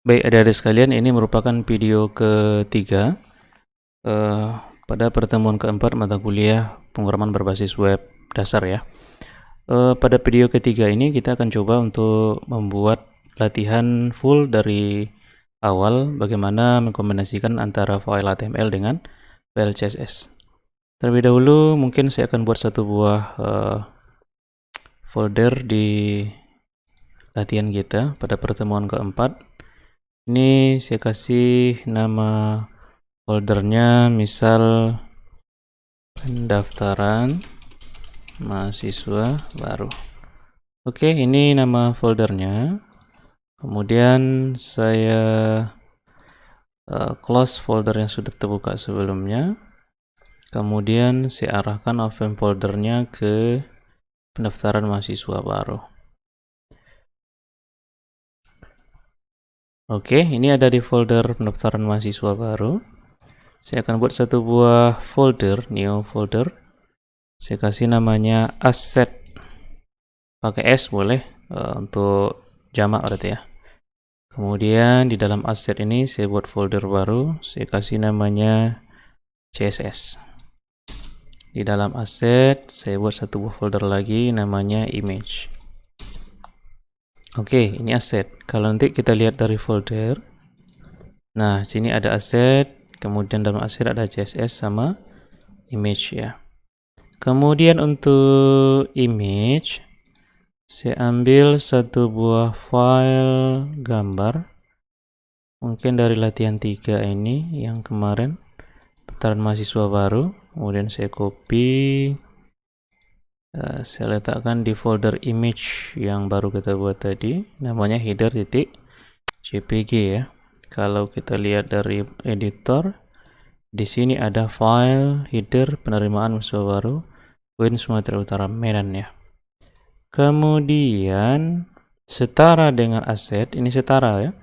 Baik, adik-adik sekalian, ini merupakan video ketiga pada pertemuan keempat mata kuliah pemrograman berbasis web dasar ya. Pada video ketiga ini kita akan coba untuk membuat latihan full dari awal bagaimana mengkombinasikan antara file HTML dengan file CSS. Terlebih dahulu mungkin saya akan buat satu buah folder di latihan kita pada pertemuan keempat. Ini saya kasih nama foldernya misal pendaftaran mahasiswa baru. Oke, ini nama foldernya. Kemudian saya close folder yang sudah terbuka sebelumnya. Kemudian saya arahkan open foldernya ke pendaftaran mahasiswa baru. Oke, ini ada di folder pendaftaran mahasiswa baru. Saya akan buat satu buah folder, new folder. Saya kasih namanya asset. Pakai S boleh, untuk jamak berarti ya. Kemudian di dalam asset ini saya buat folder baru. Saya kasih namanya CSS. Di dalam asset saya buat satu buah folder lagi namanya image. Oke, ini asset. Kalau nanti kita lihat dari folder, nah sini ada asset, kemudian dalam asset ada CSS sama image ya. Kemudian untuk image, saya ambil satu buah file gambar, mungkin dari latihan 3 ini yang kemarin, pendaftaran mahasiswa baru. Kemudian saya copy, saya letakkan di folder image yang baru kita buat tadi, namanya header.jpg ya. Kalau kita lihat dari editor, di sini ada file header penerimaan mahasiswa baru UIN Sumatera Utara Medan ya. Kemudian setara dengan aset, ini setara ya.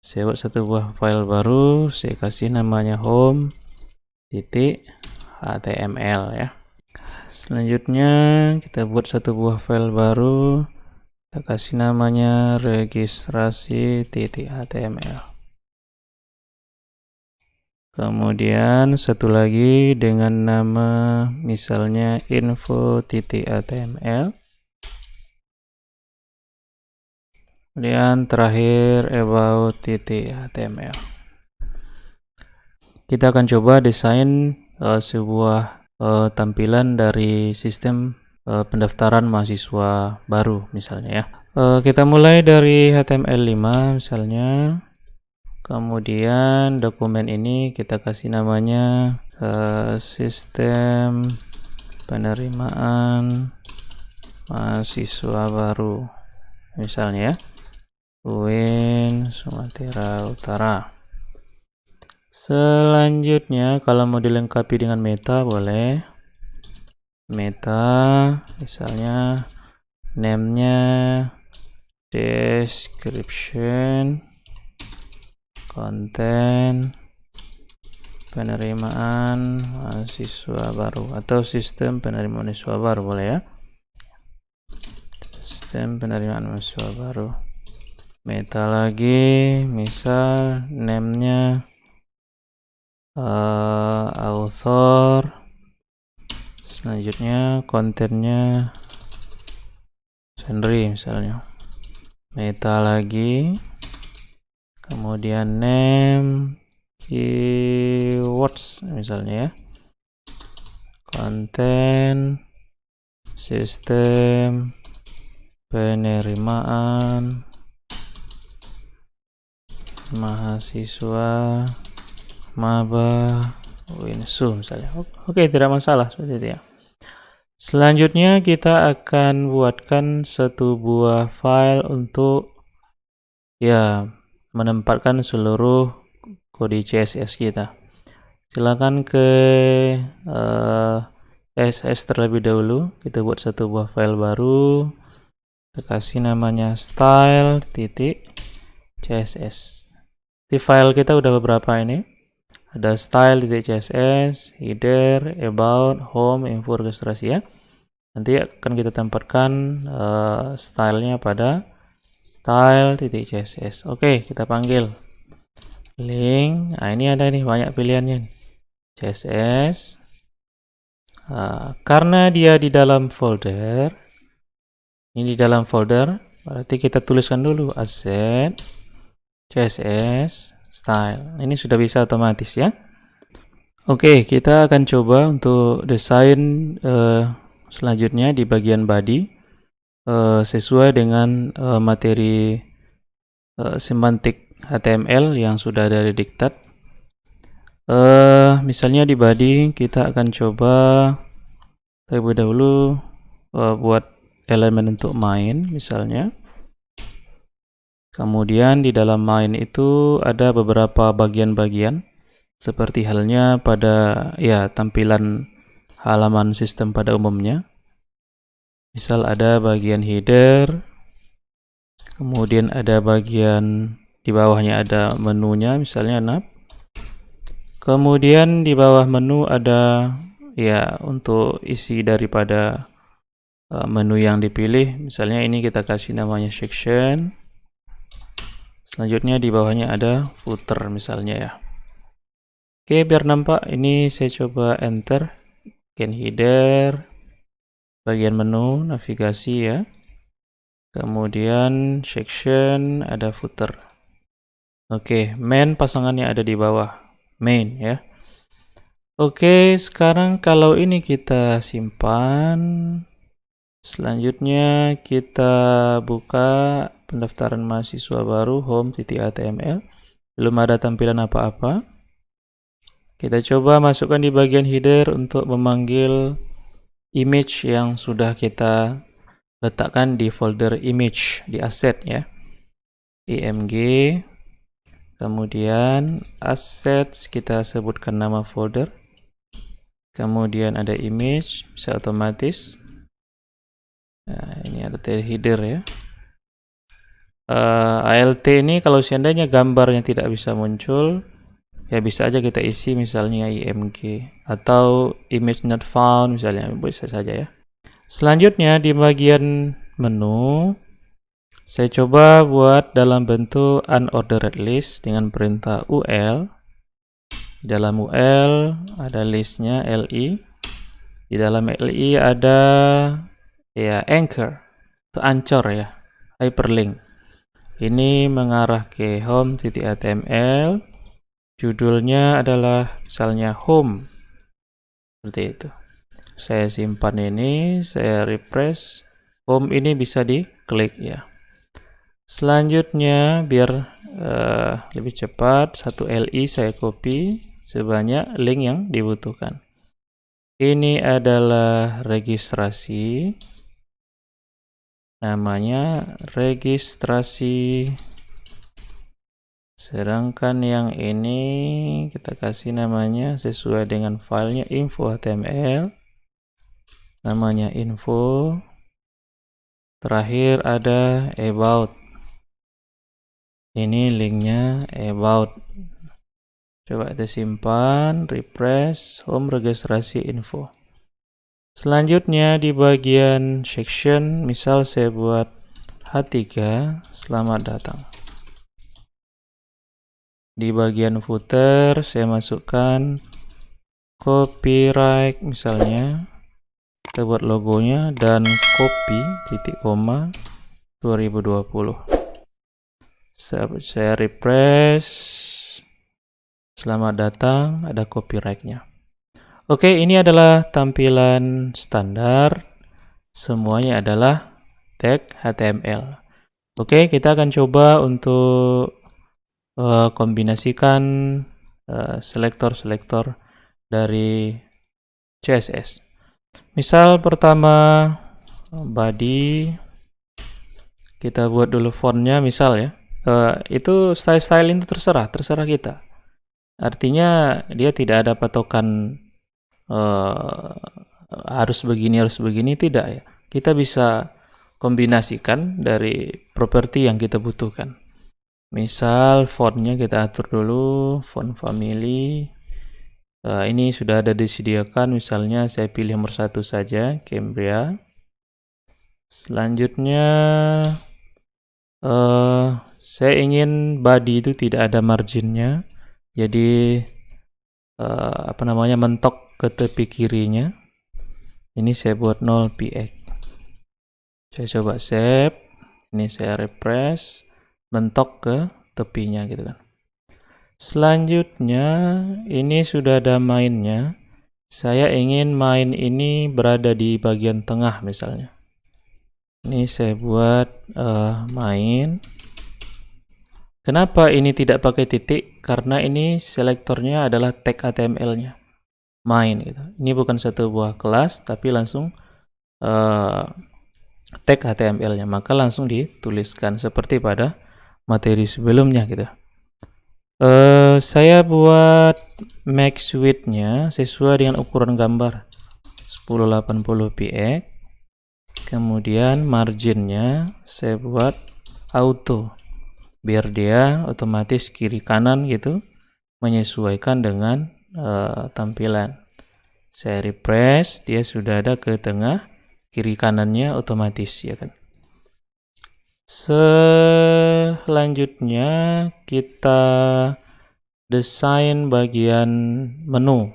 Saya buat satu buah file baru, saya kasih namanya home.html ya. Selanjutnya kita buat satu buah file baru, kita kasih namanya registrasi.html. Kemudian satu lagi dengan nama misalnya info.html. Kemudian terakhir about.html. Kita akan coba desain sebuah tampilan dari sistem pendaftaran mahasiswa baru misalnya ya. Kita mulai dari HTML5 misalnya. Kemudian dokumen ini kita kasih namanya sistem penerimaan mahasiswa baru misalnya ya, UIN Sumatera Utara. Selanjutnya kalau mau dilengkapi dengan meta boleh. Meta misalnya name-nya description, konten, penerimaan mahasiswa baru atau sistem penerimaan mahasiswa baru boleh ya. Sistem penerimaan mahasiswa baru. Meta lagi misal name-nya author, selanjutnya kontennya Sendri misalnya. Meta lagi, kemudian name, keywords misalnya ya, konten, sistem penerimaan mahasiswa maba UINSU misalnya. Oke, tidak masalah seperti itu ya. Selanjutnya kita akan buatkan satu buah file untuk ya menempatkan seluruh kode CSS kita. Silakan ke CSS terlebih dahulu. Kita buat satu buah file baru. Kita kasih namanya style.css. Di file kita udah beberapa ini. Ada style.css, header, about, home, info, registrasi ya. Nanti akan kita tempatkan stylenya pada style.css. Oke, kita panggil link. Nah, ini ada nih banyak pilihannya nih. CSS. Karena dia di dalam folder, ini di dalam folder, berarti kita tuliskan dulu asset CSS style. Ini sudah bisa otomatis ya. Oke, kita akan coba untuk desain selanjutnya di bagian body sesuai dengan materi semantik HTML yang sudah ada di diktat. Misalnya di body kita akan coba terlebih dahulu buat elemen untuk main misalnya. Kemudian di dalam main itu ada beberapa bagian-bagian seperti halnya pada tampilan halaman sistem pada umumnya. Misal ada bagian header, kemudian ada bagian di bawahnya ada menunya misalnya nav. Kemudian di bawah menu ada untuk isi daripada menu yang dipilih. Misalnya ini kita kasih namanya section. Selanjutnya di bawahnya ada footer misalnya ya. Oke, biar nampak ini saya coba enter bagian header, bagian menu navigasi ya. Kemudian section, ada footer. Oke, main pasangannya ada di bawah main ya. Oke, sekarang kalau ini kita simpan, selanjutnya kita buka pendaftaran mahasiswa baru home.html. Belum ada tampilan apa-apa. Kita coba masukkan di bagian header untuk memanggil image yang sudah kita letakkan di folder image di asset ya. img, kemudian assets kita sebutkan nama folder. Kemudian ada image, bisa otomatis. Nah, ini ada header ya. ALT ini kalau seandainya gambarnya tidak bisa muncul, ya bisa aja kita isi misalnya img atau image not found misalnya, bisa saja ya. Selanjutnya di bagian menu, saya coba buat dalam bentuk unordered list dengan perintah ul. Di dalam ul ada listnya li. Di dalam li ada anchor, itu ancor ya, hyperlink. Ini mengarah ke home.html. Judulnya adalah misalnya home. Seperti itu. Saya simpan ini, saya refresh. Home ini bisa diklik ya. Selanjutnya biar lebih cepat, satu li saya copy sebanyak link yang dibutuhkan. Ini adalah registrasi. Namanya registrasi. Sedangkan yang ini kita kasih namanya sesuai dengan filenya info HTML. Namanya info. Terakhir ada about. Ini linknya about. Coba kita simpan, refresh, home registrasi info. Selanjutnya di bagian section, misal saya buat H3, selamat datang. Di bagian footer, saya masukkan copyright misalnya. Kita buat logonya dan copy titik koma 2020. Saya refresh. Selamat datang, ada copyrightnya. Oke, ini adalah tampilan standar. Semuanya adalah tag HTML. Oke, kita akan coba untuk kombinasikan selektor-selektor dari CSS. Misal pertama body, kita buat dulu fontnya misal ya. Itu style itu terserah kita. Artinya dia tidak ada patokan harus begini tidak ya. Kita bisa kombinasikan dari properti yang kita butuhkan. Misal fontnya kita atur dulu, font family. Ini sudah ada disediakan, misalnya saya pilih nomor 1 saja, Cambria. Selanjutnya Saya ingin body itu tidak ada marginnya, jadi mentok ke tepi kirinya. Ini saya buat 0 px. Saya coba save. Ini saya refresh, mentok ke tepinya gitu kan. Selanjutnya ini sudah ada mainnya. Saya ingin main ini berada di bagian tengah misalnya. Ini saya buat main. Kenapa ini tidak pakai titik? Karena ini selektornya adalah tag HTML-nya. Main gitu. Ini bukan satu buah kelas tapi langsung tag HTML-nya, maka langsung dituliskan seperti pada materi sebelumnya gitu. Saya buat max width-nya sesuai dengan ukuran gambar 1080 px. Kemudian margin-nya saya buat auto biar dia otomatis kiri kanan gitu, menyesuaikan dengan tampilan. Saya refresh, dia sudah ada ke tengah, kiri kanannya otomatis ya kan. Selanjutnya kita desain bagian menu.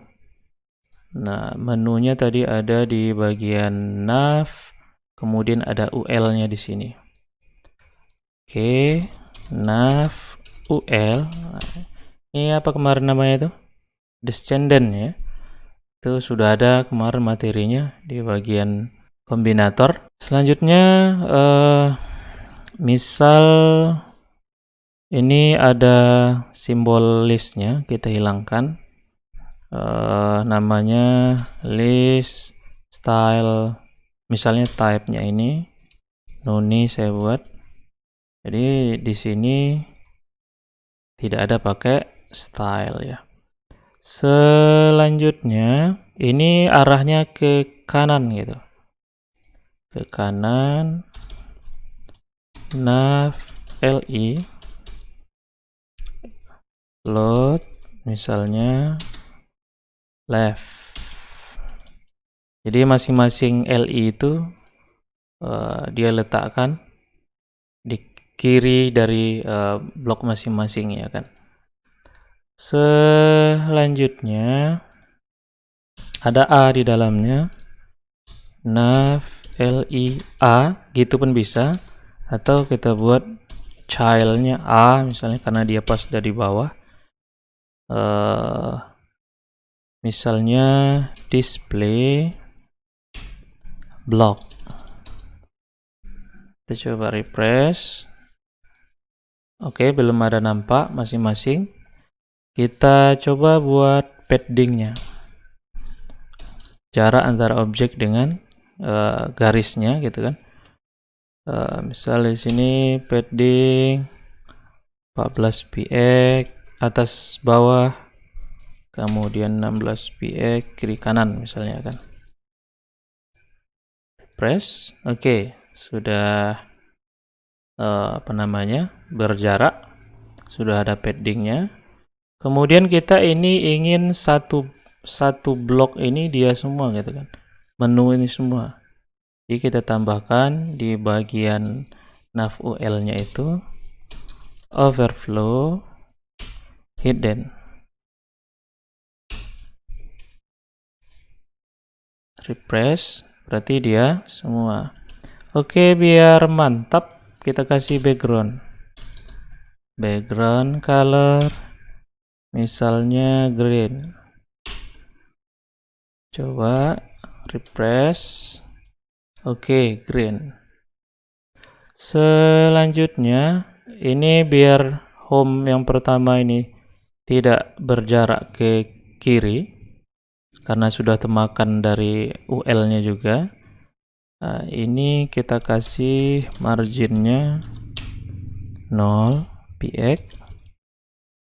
Nah, menunya tadi ada di bagian nav, kemudian ada UL-nya di sini. Oke, nav UL. Ini apa kemarin namanya itu? Descendant ya. Itu sudah ada kemarin materinya di bagian kombinator. Selanjutnya misal ini ada simbol listnya, kita hilangkan. Namanya list style, misalnya type-nya ini noni saya buat. Jadi di sini tidak ada pakai style ya. Selanjutnya ini arahnya ke kanan gitu. Ke kanan, nav li load misalnya left. Jadi masing-masing li itu dia letakkan di kiri dari blok masing-masing ya kan. Selanjutnya ada a di dalamnya, nav li a gitu pun bisa, atau kita buat child-nya a misalnya karena dia pas dari bawah. Misalnya display block. Kita coba refresh. Oke, belum ada nampak masing-masing. Kita coba buat paddingnya, jarak antara objek dengan garisnya gitu kan. Misal di sini padding 14 px atas bawah, kemudian 16 px kiri kanan misalnya kan. Press, oke, sudah berjarak, sudah ada paddingnya. Kemudian kita ini ingin satu blok ini dia semua gitu kan, menu ini semua. Jadi kita tambahkan di bagian nav ul-nya itu overflow hidden. Refresh, berarti dia semua. Oke, biar mantap kita kasih background color misalnya green. Coba refresh. Oke, green. Selanjutnya ini biar home yang pertama ini tidak berjarak ke kiri karena sudah temakan dari UL-nya juga. Nah, ini kita kasih marginnya 0 px.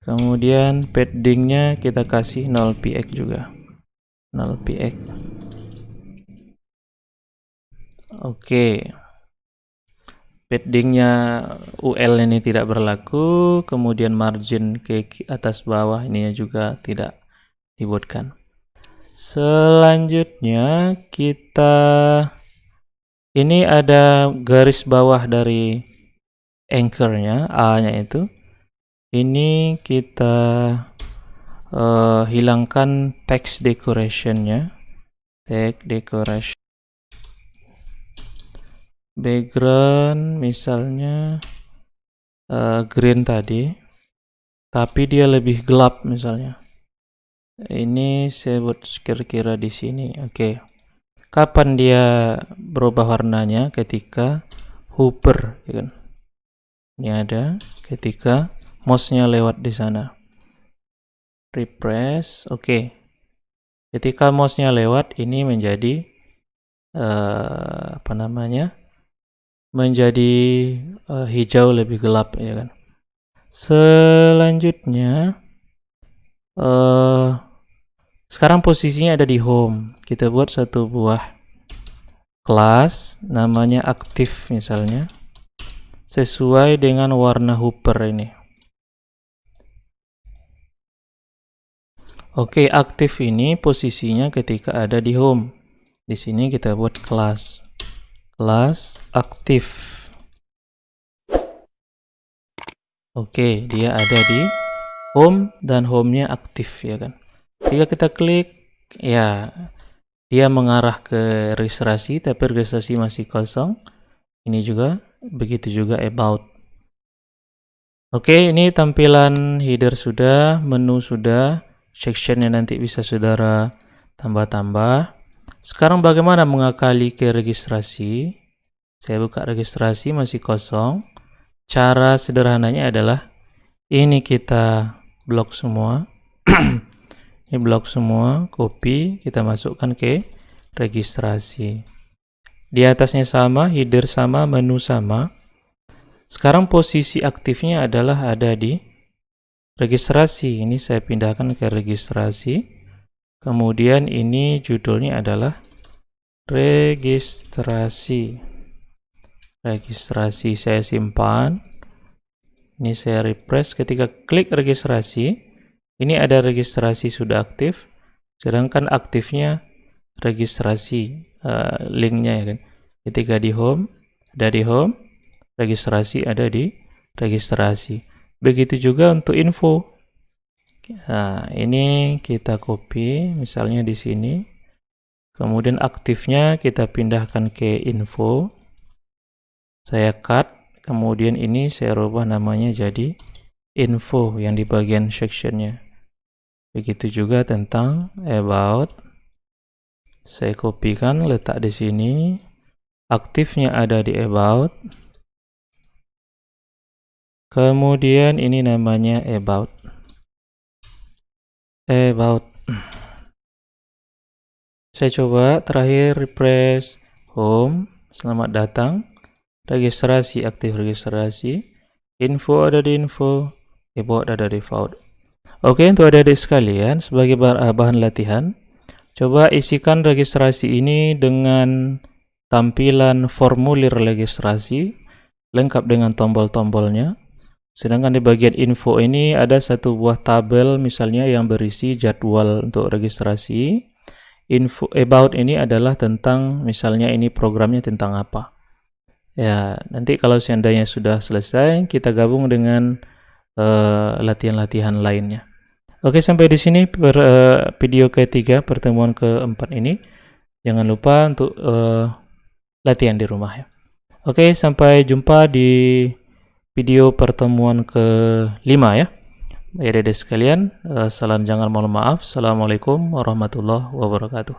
Kemudian paddingnya kita kasih 0 px juga. 0 px. Oke. Paddingnya UL ini tidak berlaku, kemudian margin ke atas bawah ini juga tidak dibuatkan. Selanjutnya kita ini ada garis bawah dari anchor-nya, A-nya itu. Ini kita hilangkan text decoration-nya. Text decoration. Background misalnya green tadi, tapi dia lebih gelap misalnya. Ini saya buat kira-kira di sini. Oke. Kapan dia berubah warnanya? Ketika hover, ya kan? Ini ada ketika mouse-nya lewat di sana. Refresh, oke. Ketika mouse-nya lewat, ini menjadi menjadi hijau lebih gelap, ya kan. Selanjutnya sekarang posisinya ada di home. Kita buat satu buah kelas namanya aktif misalnya, sesuai dengan warna hover ini. Oke, aktif ini posisinya ketika ada di home. Di sini kita buat kelas aktif. Oke, dia ada di home dan home-nya aktif, ya kan. Jika kita klik, ya dia mengarah ke registrasi, tapi registrasi masih kosong. Ini juga, begitu juga about. Oke, ini tampilan header sudah, menu sudah, sectionnya nanti bisa saudara tambah-tambah. Sekarang bagaimana mengakali ke registrasi? Saya buka registrasi, masih kosong. Cara sederhananya adalah ini kita blok semua. Ini blok semua, copy, kita masukkan ke registrasi. Di atasnya sama, header sama, menu sama. Sekarang posisi aktifnya adalah ada di registrasi. Ini saya pindahkan ke registrasi. Kemudian ini judulnya adalah registrasi. Registrasi saya simpan. Ini saya refresh. Ketika klik registrasi, ini ada registrasi sudah aktif, sedangkan aktifnya registrasi, linknya, ya kan. Ketika di home, ada di home, registrasi ada di registrasi. Begitu juga untuk info. Nah, ini kita copy misalnya di sini. Kemudian aktifnya kita pindahkan ke info. Saya cut, kemudian ini saya rubah namanya jadi info yang di bagian sectionnya. Begitu juga tentang about. Saya kopikan, letak di sini. Aktifnya ada di about. Kemudian ini namanya about. About. Saya coba terakhir refresh home. Selamat datang. Registrasi, aktif registrasi. Info ada di info. About ada di about. Oke, untuk adik-adik sekalian, sebagai bahan latihan, coba isikan registrasi ini dengan tampilan formulir registrasi, lengkap dengan tombol-tombolnya. Sedangkan di bagian info ini ada satu buah tabel misalnya yang berisi jadwal untuk registrasi. Info about ini adalah tentang misalnya ini programnya tentang apa. Ya, nanti kalau seandainya sudah selesai, kita gabung dengan latihan-latihan lainnya. Oke, sampai di sini video ketiga, pertemuan keempat ini. Jangan lupa untuk latihan di rumah ya. Oke, sampai jumpa di video pertemuan ke-5 ya. Ya, adik-adik sekalian, salam jangan mohon maaf. Assalamualaikum warahmatullahi wabarakatuh.